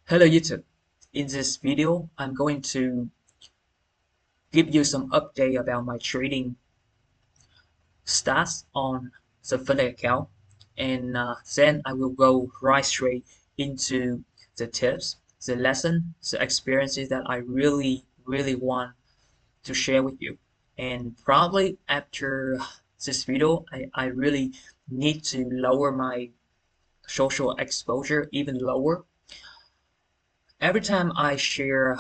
Hello YouTube. In this video, I'm going to give you some update about my trading stats on the Funday account, and then I will go right straight into the tips, the lesson, the experiences that I really want to share with you. And probably after this video, I really need to lower my social exposure even lower. Every time I share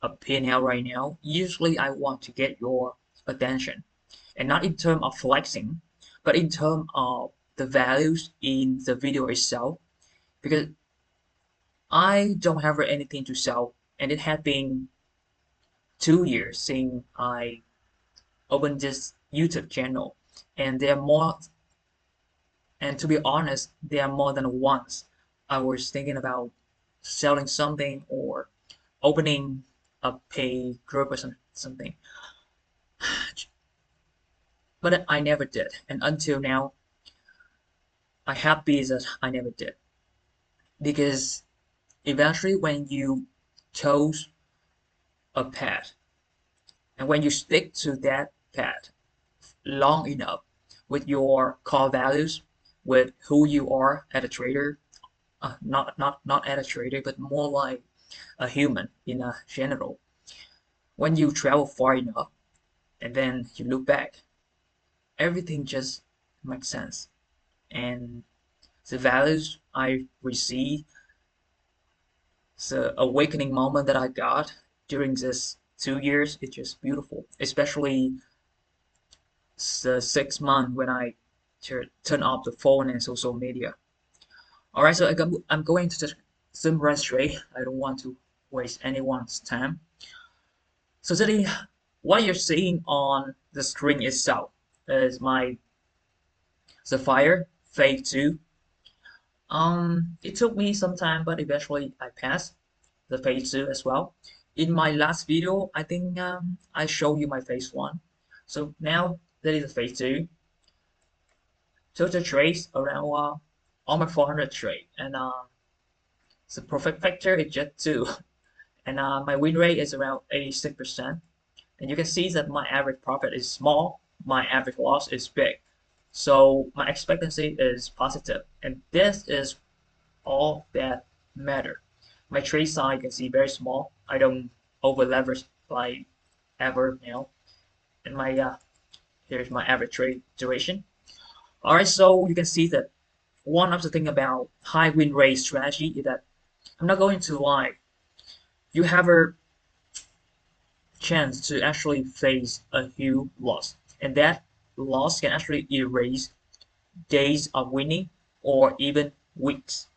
a P&L right now, usually I want to get your attention. And not in terms of flexing, but in terms of the values in the video itself. Because I don't have anything to sell. And it had been 2 years since I opened this YouTube channel. And there are more, and to be honest, there are more than once I was thinking about selling something or opening a pay group or something. But I never did. And until now, I'm happy that I never did. Because eventually, when you chose a path and when you stick to that path long enough with your core values, with who you are as a trader, not as a trader, but more like a human in a general. When you travel far enough and then you look back, everything just makes sense. And the values I received, the awakening moment that I got during this 2 years, it's just beautiful. Especially the 6 months when I turn off the phone and social media. All right, so I'm going to just zoom right straight. I don't want to waste anyone's time. So today, what you're seeing on the screen itself is my Sapphire Phase 2. It took me some time, but eventually I passed the phase 2 as well. In my last video, I think I showed you my phase 1. So now that is the phase 2. Total trades around almost 400 trade. And the profit factor is just 2. And my win rate is around 86%. And you can see that my average profit is small, my average loss is big. So my expectancy is positive. And this is all that matter. My trade size you can see very small. I don't over leverage like ever now. And my here's my average trade duration. All right, so you can see that one of the thing about high win rate strategy is that I'm not going to lie. You have a chance to actually face a huge loss, and that loss can actually erase days of winning or even weeks.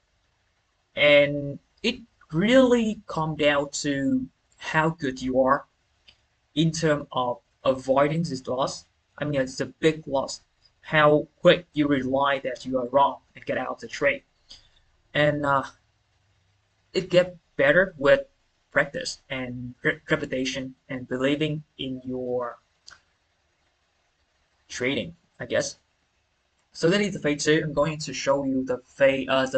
And it really comes down to how good you are in terms of avoiding this loss. I mean, it's a big loss. How quick you realize that you are wrong and get out of the trade. And it gets better with practice and repetition and believing in your trading, I guess. So that is the fade 2. I'm going to show you the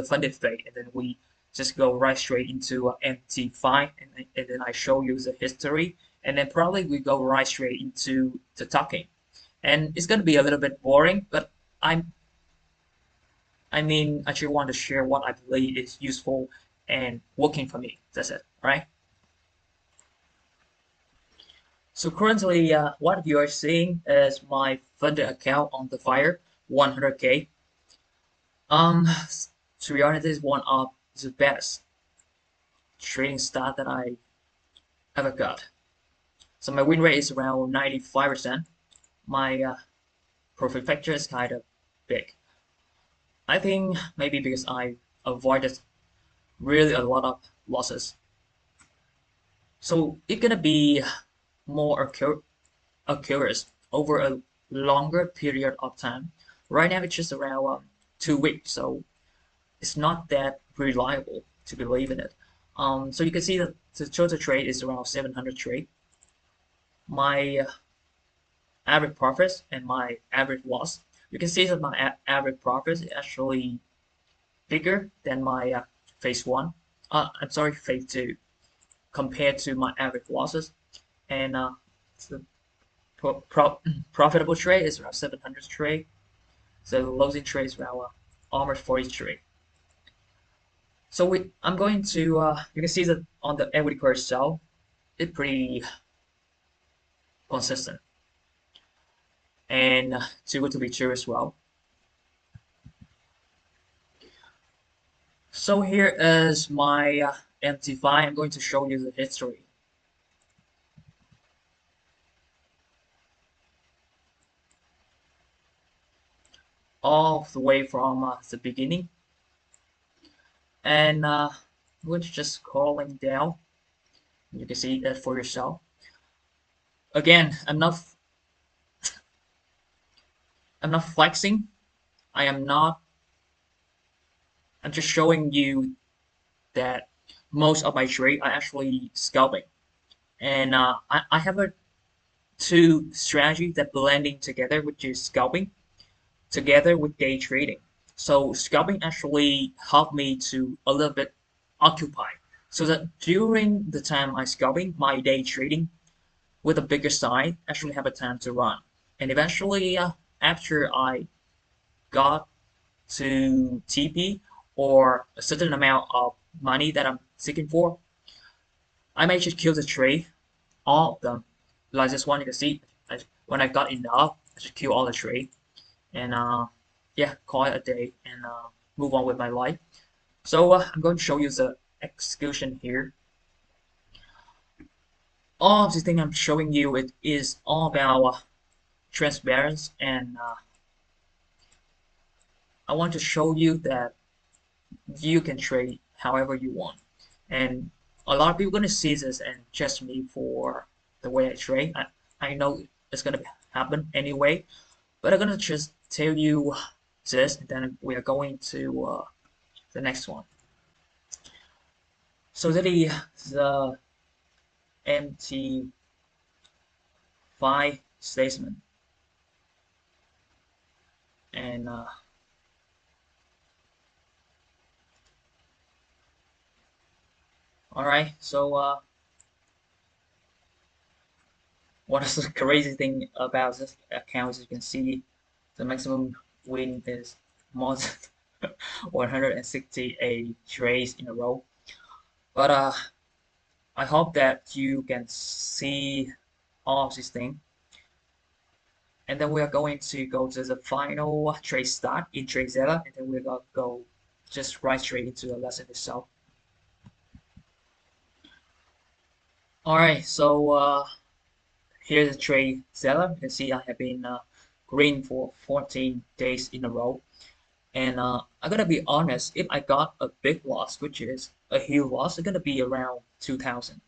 funded fade, and then we just go right straight into MT5, and then I show you the history, and then probably we go right straight into the talking. And it's going to be a little bit boring, but I'm I mean, I just want to share what I believe is useful and working for me. That's it, right? So currently, what you are seeing is my funded account on the fire, 100K. Um, to be honest, this is one of the best trading start that I ever got. So my win rate is around 95%. My profit factor is kind of big. I think maybe because I avoided really a lot of losses. So it's gonna be more occurs over a longer period of time. Right now it's just around 2 weeks, so it's not that reliable to believe in it. So you can see that the total trade is around 700 trade. My average profits and my average loss. You can see that my average profit is actually bigger than my phase 1. I'm sorry, phase two compared to my average losses, and the profitable trade is around 700 trade. So the losing trade is around almost 40 trade. So I'm going to you can see that on the equity curve itself, it's pretty consistent and too good to be true as well. So here is my MT5. I'm going to show you the history all the way from the beginning, and I'm going to just scrolling down. You can see that for yourself. Again, I'm not flexing. I am not. I'm just showing you that most of my trade are actually scalping, and I have a two strategy that blending together, which is scalping together with day trading. So scalping actually helped me to a little bit occupy, so that during the time I scalping, my day trading with a bigger side actually have a time to run. And eventually, after I got to TP or a certain amount of money that I'm seeking for, I may just kill the trade, all of them. Like this one, you can see, when I got enough, I just kill all the trade and yeah, call it a day and move on with my life. So I'm going to show you the execution here. All of the thing I'm showing you, it is all about transparency, and I want to show you that you can trade however you want. And a lot of people are going to see this and judge me for the way I trade. I know it's going to happen anyway, but I'm going to just tell you this, and then we are going to the next one. So that is the MT5 statement. And all right, so what is the crazy thing about this account? As you can see, the maximum win is more than 168 trades in a row. But I hope that you can see all of these things. And then we are going to go to the final trade start in trade setup, and then we're going to go just right straight into the lesson itself. All right, so here's the trade setup. You can see I have been green for 14 days in a row. And I'm gonna be honest, if I got a big loss, which is a huge loss, it's gonna be around 2,000.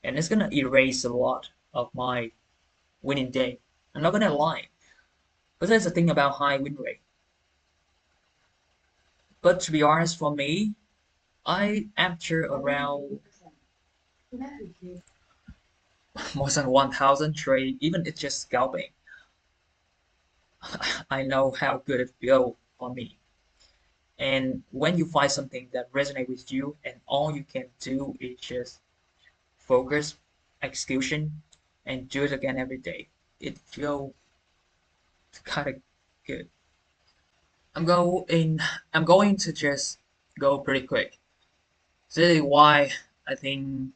And it's gonna erase a lot of my winning day. I'm not gonna lie. But that's the thing about high win rate. But to be honest, for me, I after around more than 1,000 trade, even it's just scalping, I know how good it feels for me. And when you find something that resonates with you, and all you can do is just focus, execution, and do it again every day, it feels kind of good. I'm going. I'm going to just go pretty quick. This is why I think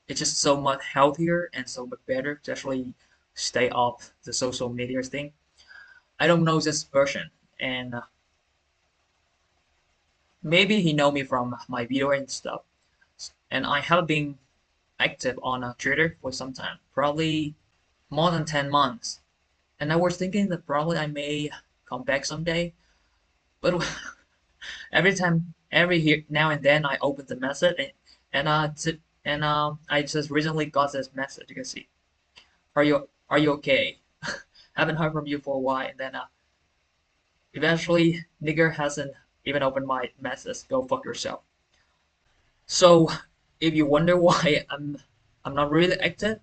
it's just so much healthier and so much better to actually stay off the social media thing. I don't know this person, and maybe he know me from my video and stuff. And I have been active on Twitter for some time, probably more than 10 months. And I was thinking that probably I may come back someday, but every time, every here now and then, I open the message and I just recently got this message. You can see, are you okay? Haven't heard from you for a while, and then eventually, nigger hasn't even opened my message. Go fuck yourself. So, if you wonder why I'm not really active,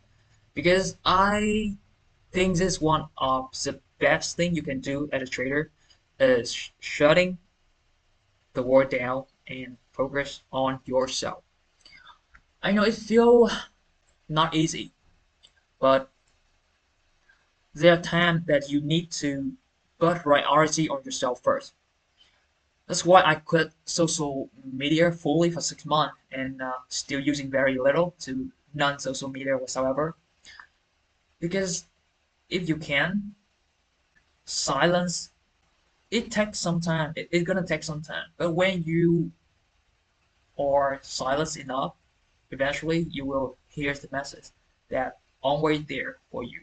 because I think this is one of the best thing you can do as a trader is shutting the world down and focus on yourself. I know it feels not easy, but there are times that you need to put priority on yourself first. That's why I quit social media fully for 6 months and still using very little to non social media whatsoever. Because if you can, silence, it takes some time. It's gonna take some time. But when you are silent enough, eventually you will hear the message that always there for you.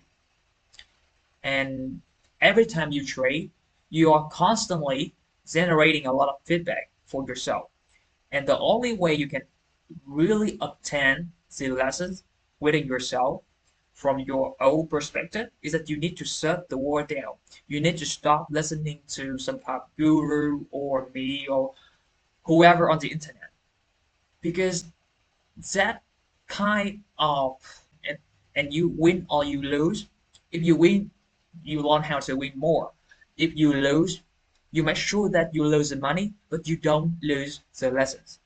And every time you trade, you are constantly generating a lot of feedback for yourself. And the only way you can really obtain the lessons within yourself from your own perspective is that you need to shut the world down. You need to stop listening to some kind of guru or me or whoever on the internet because that kind of and, and you win or you lose. If you win, you learn how to win more. If you lose, you make sure that you lose the money, but you don't lose the lessons.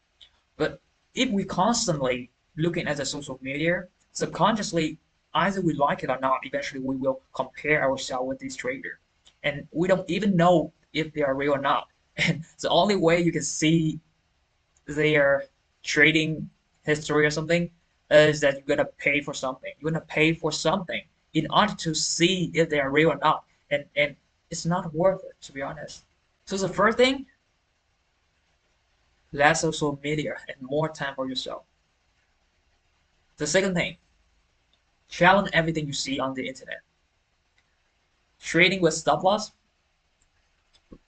But if we constantly looking at the social media, subconsciously, either we like it or not, eventually we will compare ourselves with this trader. And we don't even know if they are real or not. And the only way you can see their trading history or something is that you're gonna pay for something. You're gonna pay for something in order to see if they are real or not. And it's not worth it to be honest. So the first thing, less social media and more time for yourself. The second thing, challenge everything you see on the internet. Trading with stop loss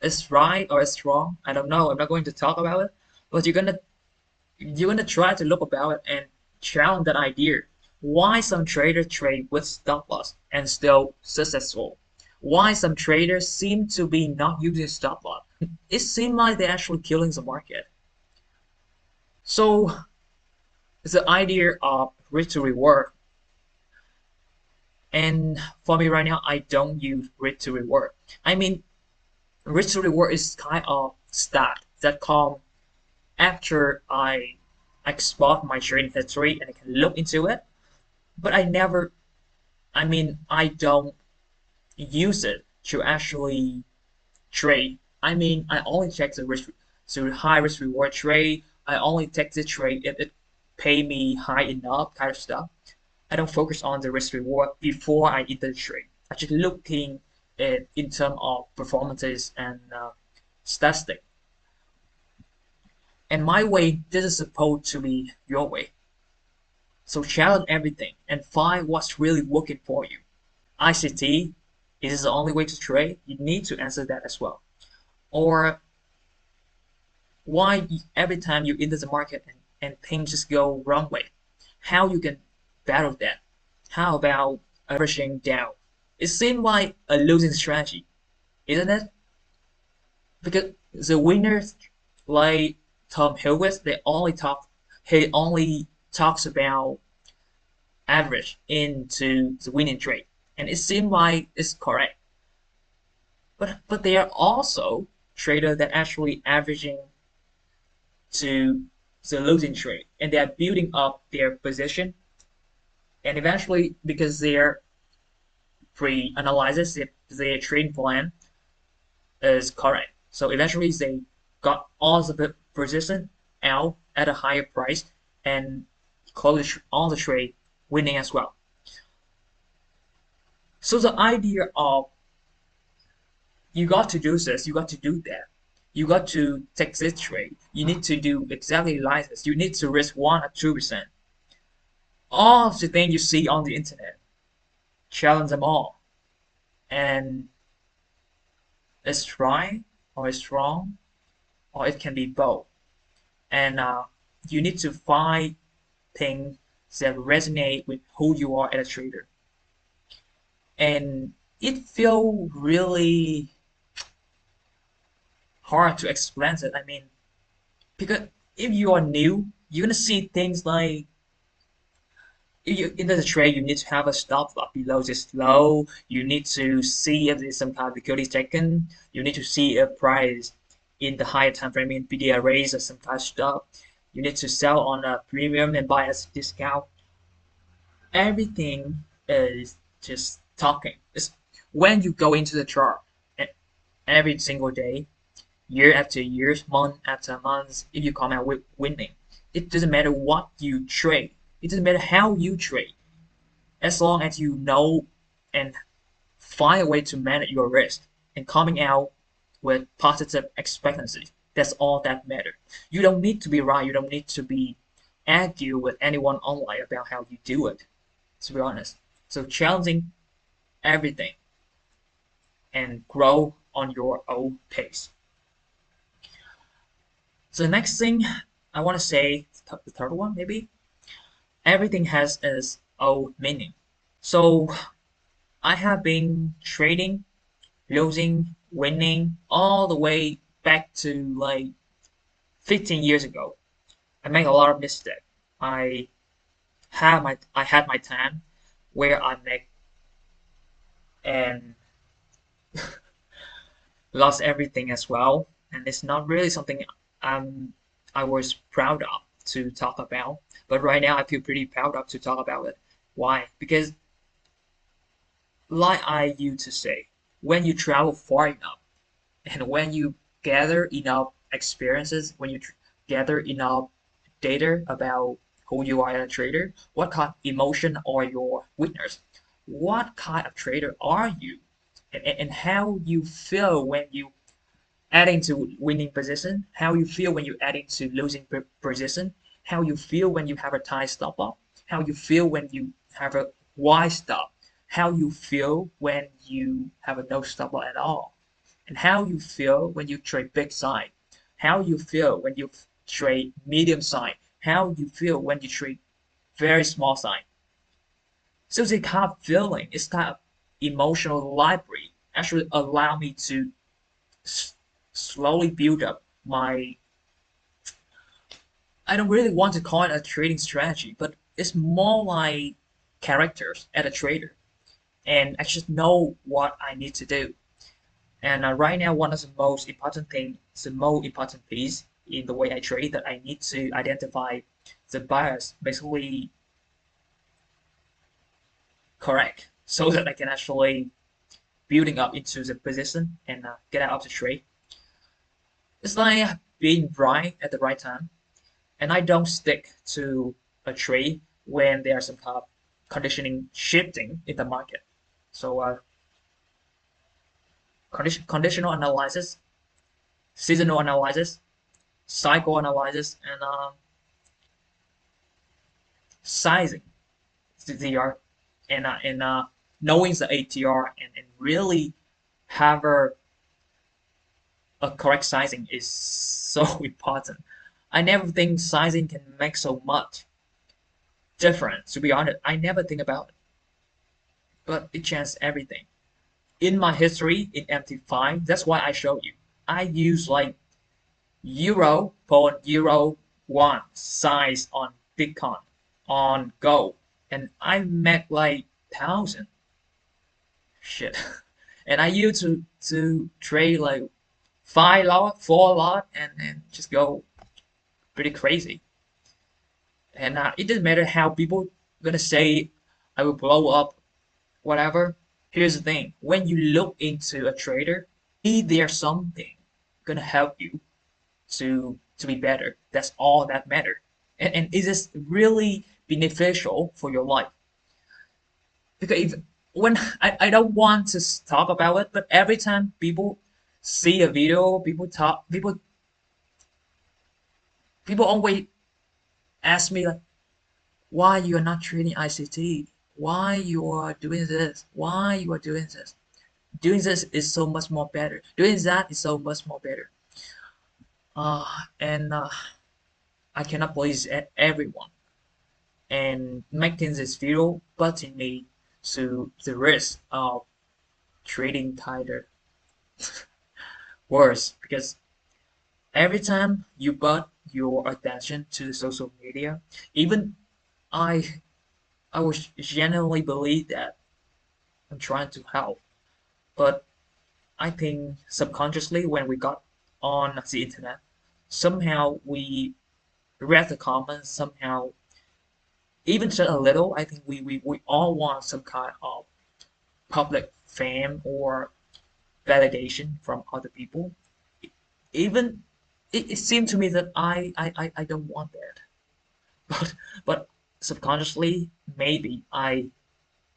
is right or is wrong. I don't know. I'm not going to talk about it, but you're gonna try to look about it and challenge that idea. Why some traders trade with stop loss and still successful? Why some traders seem to be not using stop loss? It seems like they're actually killing the market. So the idea of risk to reward, and for me right now, I don't use risk to reward. I mean, risk to reward is kind of stat that come after I spot my trading history and I can look into it, but I don't use it to actually trade. I mean, I only check the risk, so high risk reward trade. I only take the trade if it pay me high enough kind of stuff. I don't focus on the risk reward before I enter the trade. I just looking at in terms of performances and statistic. And my way, this is supposed to be your way. So challenge everything and find what's really working for you. ICT is the only way to trade. You need to answer that as well. Or why every time you enter the market and things just go wrong way, how you can battle that. How about averaging down? It seems like a losing strategy, isn't it? Because the winners like Tom Hilwitz, he only talks about average into the winning trade, and it seems like it's correct. But they are also traders that actually averaging to the losing trade, and they are building up their position, and eventually because their pre-analysis if their trading plan is correct, so eventually they got all the position out at a higher price and close all the trade winning as well. So the idea of you got to do this, you got to do that. You got to take this trade. You need to do exactly like this. You need to risk 1 or 2%. All of the things you see on the internet, challenge them all. And it's right or it's wrong, or it can be both. And you need to find things that resonate with who you are as a trader. And it feels really hard to explain it. I mean, because if you are new, you're gonna see things like if you in the trade, you need to have a stop loss below this low. You need to see if there's some kind of liquidity taken. You need to see if price in the higher time frame in NVIDIA raise some kind of stuff. You need to sell on a premium and buy at a discount. Everything is just talking. It's when you go into the chart every single day, year after year, month after month, if you come out with winning, it doesn't matter what you trade. It doesn't matter how you trade. As long as you know and find a way to manage your risk and coming out with positive expectancy. That's all that matters. You don't need to be right. You don't need to be argue with anyone online about how you do it, to be honest. So challenging everything and grow on your own pace. So the next thing I want to say, the third one maybe, everything has its own meaning. So I have been trading, losing, winning all the way back to like 15 years ago. I made a lot of mistakes. I I had my time where I make and lost everything as well, and it's not really something um I was proud of to talk about. But right now I feel pretty proud of to talk about it. Why? Because like I used to say, when you travel far enough and when you gather enough experiences, when you gather enough data about who you are as a trader, what kind of emotion are your witness, what kind of trader are you, and how you feel when you add into winning position, how you feel when you add into losing position, how you feel when you have a tight stop loss, how you feel when you have a wide stop, how you feel when you have a no stop loss at all, and how you feel when you trade big side, how you feel when you trade medium side, how you feel when you trade very small side. So it's a kind of feeling, it's kind of emotional library actually allow me to s- slowly build up my. I don't really want to call it a trading strategy, but it's more like characters as a trader, and I just know what I need to do. And right now, one of the most important thing, the most important piece in the way I trade that I need to identify the bias basically correct so that I can actually building up into the position and get out of the trade. It's like being right at the right time, and I don't stick to a trade when there's some kind of conditioning shifting in the market. So conditional analysis, seasonal analysis, cycle analysis, and sizing CTR and knowing the ATR and really have a correct sizing is so important. I never think sizing can make so much difference. To be honest, I never think about it, but it changes everything. In my history in MT5, that's why I show you. I use like euro point euro one size on Bitcoin on Go, and I make like thousand shit. And I used to trade like 5 lot, 4 lot, and just go pretty crazy. And it doesn't matter how people gonna say I will blow up, whatever. Here's the thing: when you look into a trader, there's something gonna help you to be better. That's all that matters. And is this really beneficial for your life? Because if when I don't want to talk about it, but every time people see a video, people always ask me like, why you are not trading ICT? Why you are doing this? Why you are doing this? Doing this is so much more better. Doing that is so much more better. And I cannot please everyone. And making this video putting me to the risk of trading tighter worse because every time you put your attention to the social media, even I I was genuinely believe that I'm trying to help, but I think subconsciously when we got on the internet. Somehow we read the comments, somehow even just a little. I think we all want some kind of public fame or validation from other people. Even it seemed to me that I don't want that. But subconsciously maybe I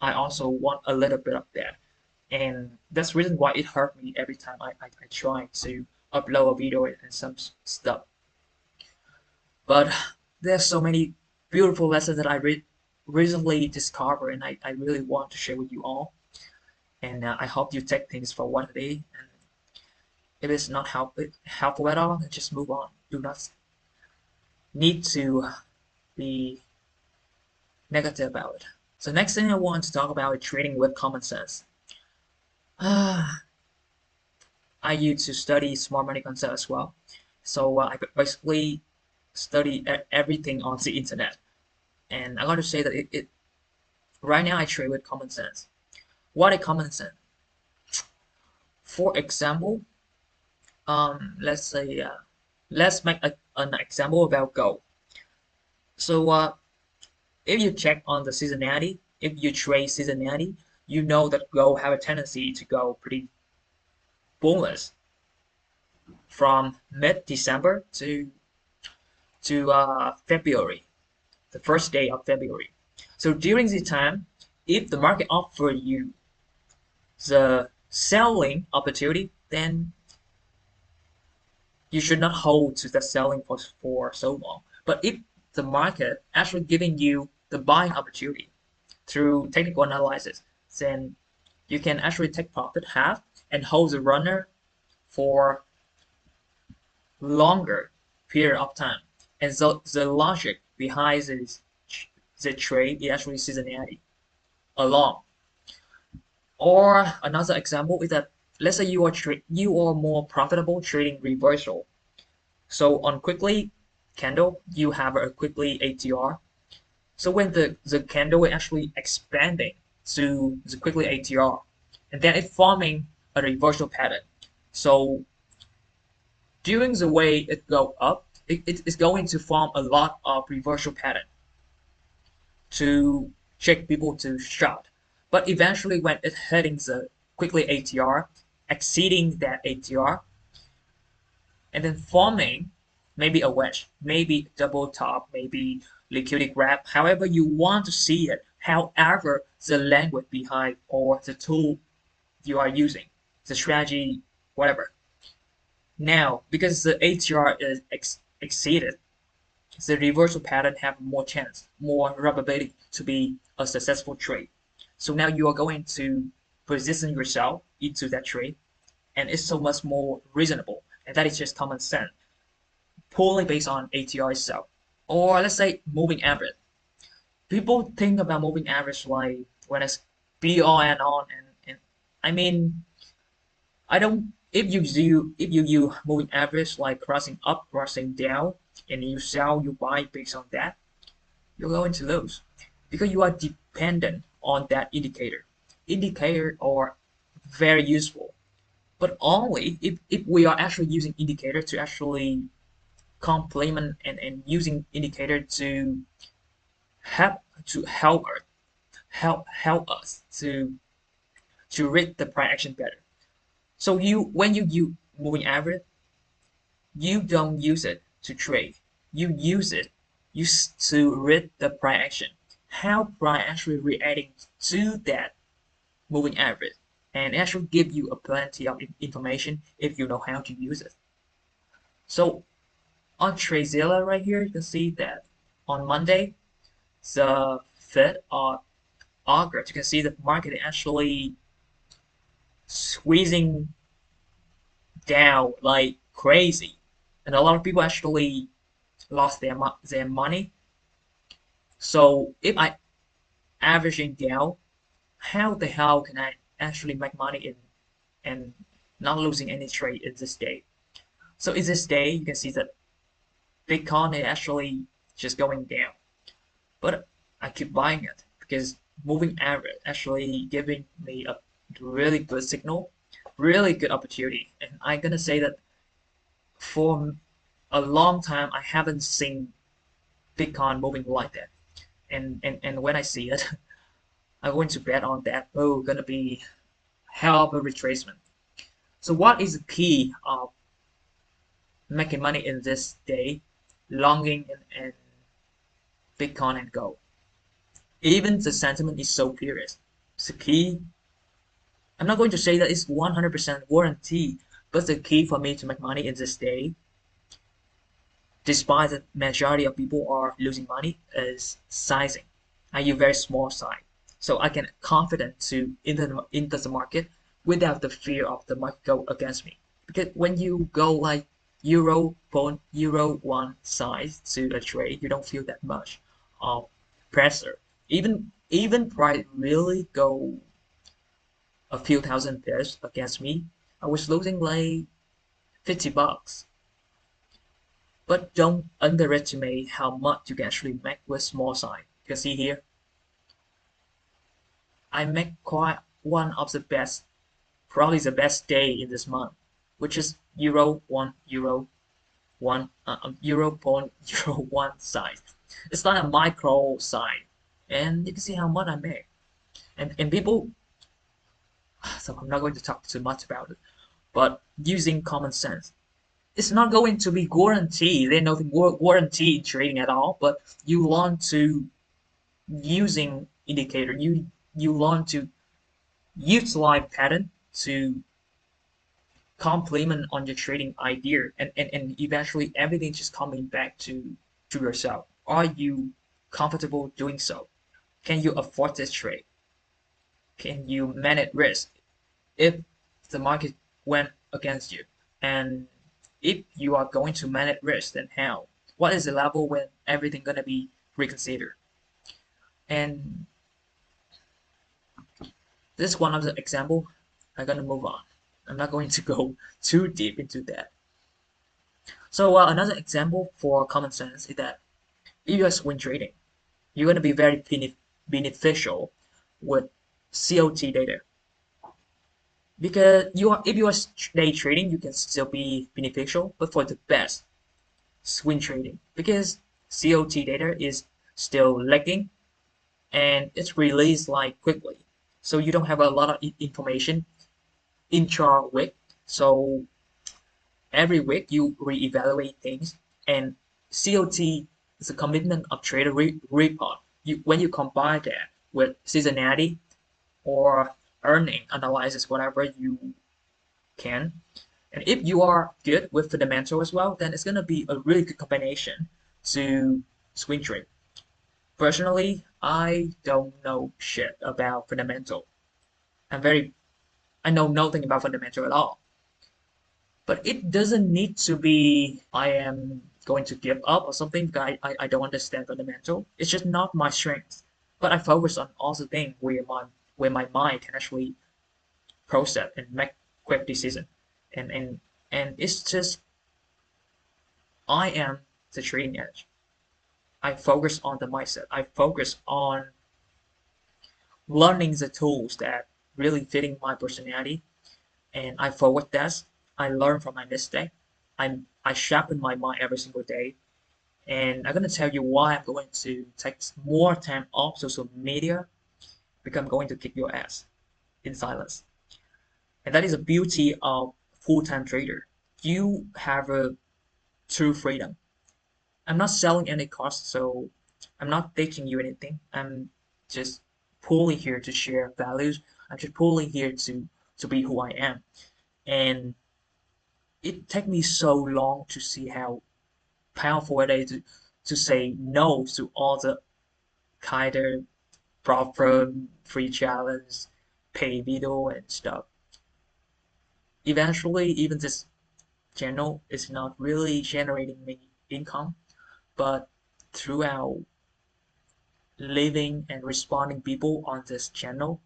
also want a little bit of that. And that's the reason why it hurt me every time I try to upload a video and some stuff. But there's so many beautiful lessons that I recently discovered, and I really want to share with you all. And I hope you take things for one day. And if it's not helpful at all, then just move on. Do not need to be negative about it. So next thing I want to talk about is trading with common sense. I used to study smart money concept as well. So I basically study everything on the internet. And I got to say that right now I trade with common sense. What is common sense? For example, let's say let's make an example about gold. So if you check on the seasonality, if you trade seasonality, you know that gold have a tendency to go pretty bullish from mid-December to February, the first day of February. So during this time, if the market offer you the selling opportunity, then you should not hold to the selling for so long. But if the market actually giving you the buying opportunity through technical analysis, then you can actually take profit half and hold the runner for longer period of time. And so the logic behind the trade is actually seasonality alone. Or another example is that let's say you are more profitable trading reversal. So on quickly candle, you have a quickly ATR. So when the candle is actually expanding to the quickly ATR, and then it forming a reversal pattern. So during the way it go up, it is going to form a lot of reversal pattern to check people to short. But eventually when it hitting the quickly ATR, exceeding that ATR, and then forming maybe a wedge, maybe double top, maybe liquidity grab, however you want to see it, however the language behind or the tool you are using, the strategy, whatever. Now, because the ATR is exceeded, the reversal pattern have more chance, more probability to be a successful trade. So now you are going to position yourself into that trade, and it's so much more reasonable, and that is just common sense, purely based on ATR itself. Or let's say moving average. People think about moving average like when it's be all and on, and I mean I don't. If you moving average like crossing up, crossing down, and you sell, you buy based on that, you're going to lose because you are dependent on that indicator. Indicator are very useful, but only if we are actually using indicator to actually complement and using indicator help help us help us to read the price action better. So when you moving average, you don't use it to trade. You use it to read the price action. How price actually reacting to that moving average, and actually give you a plenty of information if you know how to use it. So on TradeZilla right here, you can see that on Monday, the 5th of August, you can see the market actually squeezing down like crazy, and a lot of people actually lost their money. So if I averaging down, how the hell can I actually make money in and not losing any trade in this day? So in this day, you can see that Bitcoin is actually just going down, but I keep buying it because moving average actually giving me a really good signal, really good opportunity, and I'm gonna say that For a long time, I haven't seen Bitcoin moving like that. And when I see it, I'm going to bet on that. Oh, gonna be hell of a retracement. So what is the key of making money in this day, longing and Bitcoin and gold? Even the sentiment is so furious. The key, I'm not going to say that it's 100% warranty, but the key for me to make money in this day, despite the majority of people are losing money, is sizing. I use very small size, so I can confident to enter the market without the fear of the market go against me. Because when you go like euro 1 size to a trade, you don't feel that much of pressure. Even price really go a few thousand pips against me, I was losing like $50. But don't underestimate how much you can actually make with small size. You can see here, I make quite one of the best, probably the best day in this month, which is euro 0.01 size. It's like a micro size, and you can see how much I make. And people, so I'm not going to talk too much about it, but using common sense, it's not going to be guaranteed. There's nothing guaranteed in trading at all. But you learn to using indicator. You learn to utilize pattern to complement on your trading idea, and eventually everything just coming back to yourself. Are you comfortable doing so? Can you afford this trade? Can you manage risk if the market went against you? And if you are going to manage risk, then how? What is the level when everything gonna be reconsidered? And this is one of the example. I'm gonna move on. I'm not going to go too deep into that. So another example for common sense is that if you are swing trading, you're gonna be very beneficial with COT data because you are if you are day trading, you can still be beneficial, but for the best swing trading because COT data is still lagging and it's released like quickly. So you don't have a lot of information intra-week. So every week you reevaluate things and COT is a commitment of trader report. When you combine that with seasonality or earning analysis, whatever you can, and if you are good with fundamental as well, then it's gonna be a really good combination to swing trade. Personally, I don't know shit about fundamental. I'm very I know nothing about fundamental at all. But it doesn't need to be I am going to give up or something because I don't understand fundamental. It's just not my strength. But I focus on all the things where my mind can actually process and make quick decision. And it's just I am the trading edge. I focus on the mindset. I focus on learning the tools that really fitting my personality and I forward that. I learn from my mistake. I sharpen my mind every single day, and I'm gonna tell you why I'm going to take more time off social media because I'm going to kick your ass in silence. And that is the beauty of full-time trader. You have a true freedom. I'm not selling any course, so I'm not teaching you anything. I'm just purely here to share values. I'm just purely here to be who I am. And it took me so long to see how powerful it is to say no to all the kind of profit, free challenge, pay video and stuff. Eventually, even this channel is not really generating me income, but throughout living and responding people on this channel,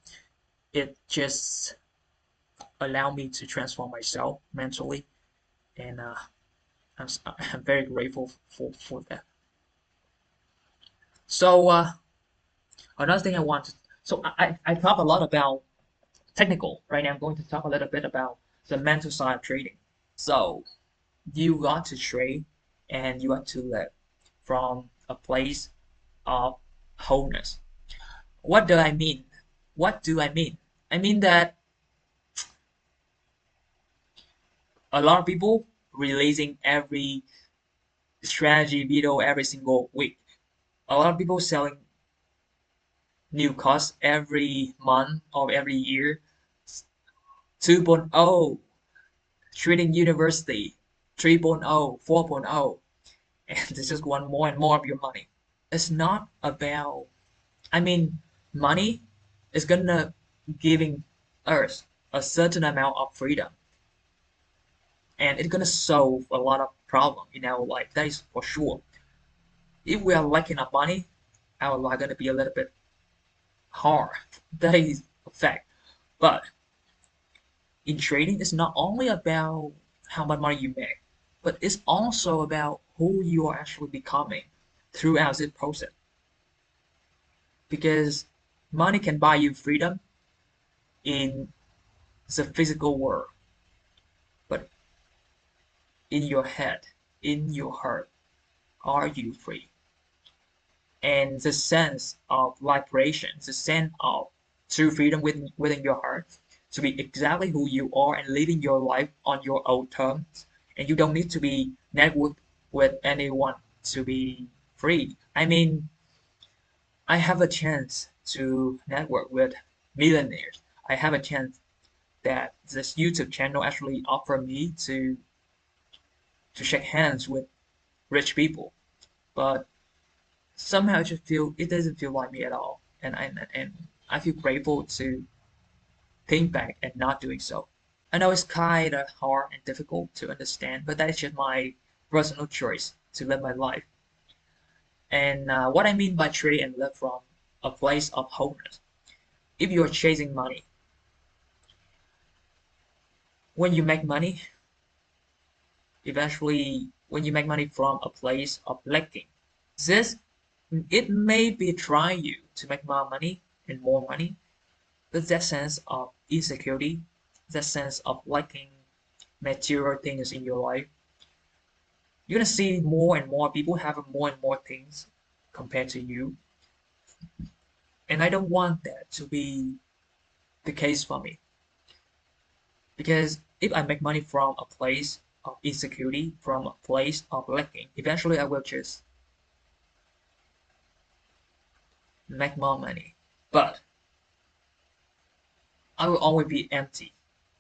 it just allowed me to transform myself mentally, and I'm very grateful for that. So another thing I want to, so I talk a lot about technical. Right now I'm going to talk a little bit about the mental side of trading. So You got to trade and you got to live from a place of wholeness. What do I mean? What do I mean? I mean that a lot of people releasing every strategy video every single week. A lot of people selling new course every month or every year. 2.0, trading university, 3.0, 4.0, and they just want more and more of your money. It's not about, I mean, money is gonna giving us a certain amount of freedom, and it's gonna solve a lot of problem in our life. That is for sure. If we are lacking of money, our life gonna be a little bit hard. That is a fact. But in trading, it's not only about how much money you make, but it's also about who you are actually becoming throughout this process. Because money can buy you freedom in the physical world, but in your head, in your heart, are you free? And the sense of liberation, the sense of true freedom within your heart, to be exactly who you are and living your life on your own terms. And you don't need to be networked with anyone to be free. I mean, I have a chance to network with millionaires. I have a chance that this YouTube channel actually offered me to shake hands with rich people. But somehow I just feel it doesn't feel like me at all. And I feel grateful to think back and not doing so. I know it's kind of hard and difficult to understand, but that is just my personal choice to live my life. And what I mean by trade and live from a place of wholeness. If you're chasing money, when you make money, eventually when you make money from a place of lacking, this it may be trying you to make more money and more money, but that sense of insecurity, that sense of lacking material things in your life, you're gonna see more and more people having more and more things compared to you. And I don't want that to be the case for me. Because if I make money from a place of insecurity, from a place of lacking, eventually I will just make more money. But I will always be empty.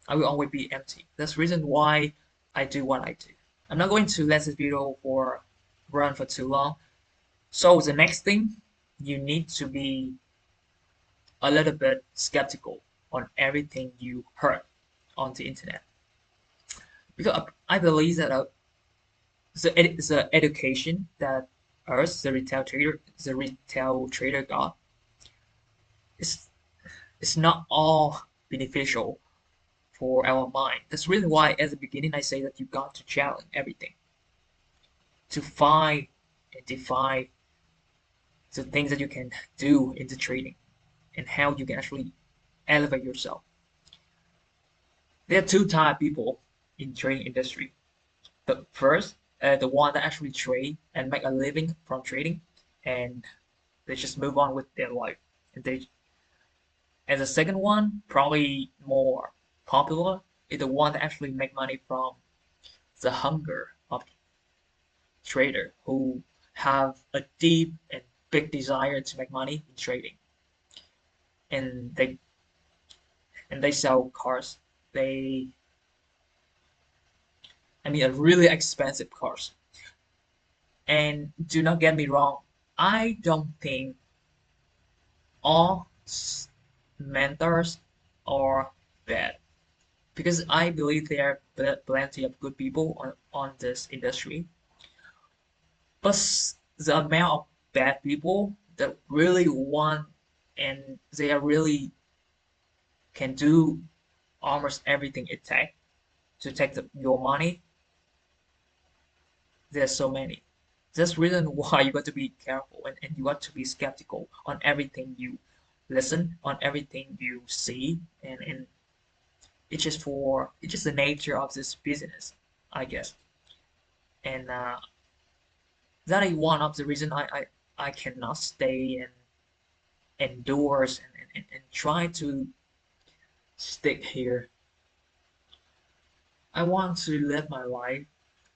I will always be empty. That's the reason why I do what I do. I'm not going to let this video for run for too long. So the next thing, you need to be a little bit skeptical on everything you heard on the internet. Because I believe that the education that us, the retail trader got, is it's not all beneficial for our mind. That's really why at the beginning I say that you got to challenge everything to find and define the things that you can do in the trading and how you can actually elevate yourself. There are two type of people in trading industry. The first, the one that actually trade and make a living from trading, and they just move on with their life. And the second one, probably more popular, is the one that actually make money from the hunger of trader who have a deep and big desire to make money in trading, and they sell cars. They, I mean, a really expensive cars. And do not get me wrong, I don't think all mentors are bad because I believe there are plenty of good people on this industry. But the amount of bad people that really want and they are really can do almost everything it takes to take your money, there's so many. That's the reason why you got to be careful and you got to be skeptical on everything you listen, on everything you see, and it's just the nature of this business, I guess. and that is one of the reason I cannot stay and indoors and try to stick here. I want to live my life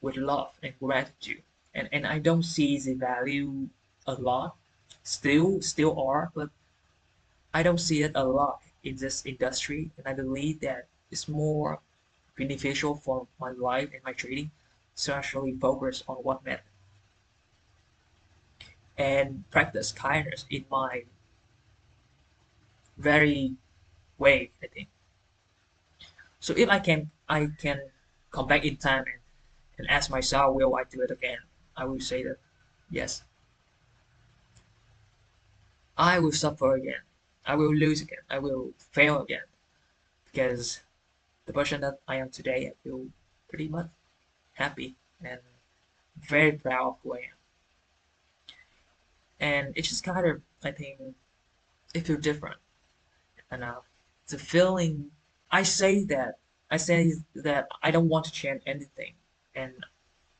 with love and gratitude, and I don't see the value a lot. Still are, but I don't see it a lot in this industry, and I believe that it's more beneficial for my life and my trading to actually focus on what matters and practice kindness in my very way, I think. So if I can come back in time and ask myself, will I do it again? I will say that yes, I will suffer again. I will lose again. I will fail again because the person that I am today, I feel pretty much happy and very proud of who I am. And it's just kind of, I think, it feels different. And the feeling, I say that, I say that I don't want to change anything, and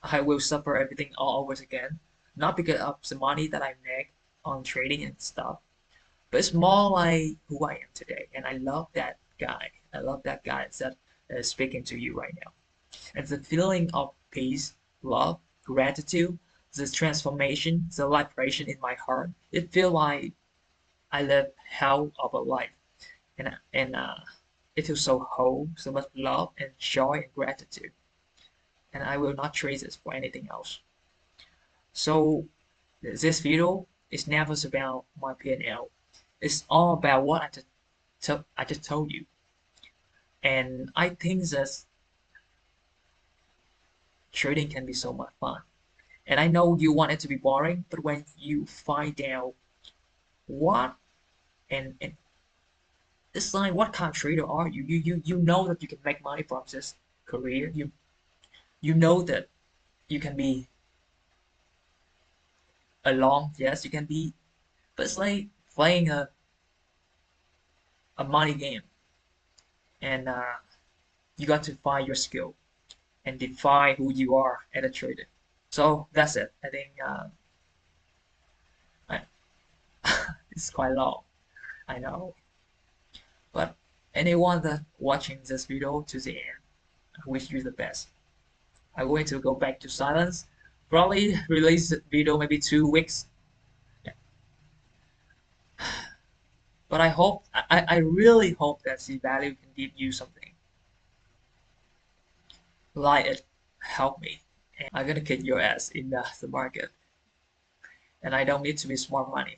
I will suffer everything all over again. Not because of the money that I make on trading and stuff, but it's more like who I am today. And I love that guy. I love that guy that is speaking to you right now. And the feeling of peace, love, gratitude, the transformation, the liberation in my heart, it feels like I live hell of a life. And it feels so whole, so much love and joy and gratitude. And I will not trade this for anything else. So this video is never about my P&L. It's all about what I just told you. And I think that trading can be so much fun. And I know you want it to be boring, but when you find out what and it's like what kind of trader are you? You know that you can make money from this career. You know that you can be along, yes, you can be, but it's like playing a money game, and you got to find your skill and define who you are as a trader. So that's it. I think I, it's quite long, I know, but anyone that watching this video to the end, I wish you the best. I'm going to go back to silence. Probably release the video maybe 2 weeks, but I really hope that the value can give you something. Like it help me. I'm gonna kick your ass in the market, and I don't need to be smart money.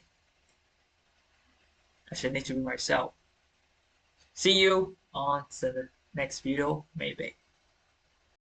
I should need to be myself. See you on the next video, maybe.